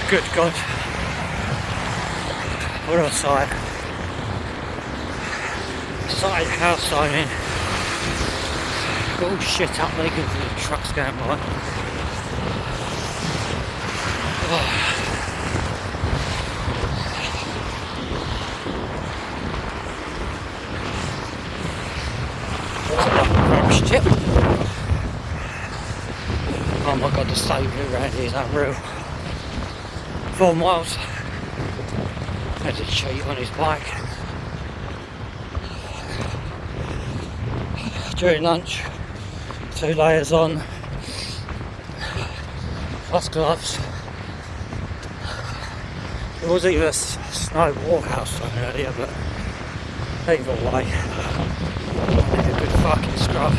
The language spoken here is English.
Good God. What a sight. Sight house signing. Got all shit up there because the truck's going by. Oh. Rubbish tip. Oh my God, the saviour around here is unreal. 4 miles. Had to cheat on his bike. During lunch, 2 layers on, plus gloves. It was either a snow warehouse earlier, but either way, I need a good fucking scrub.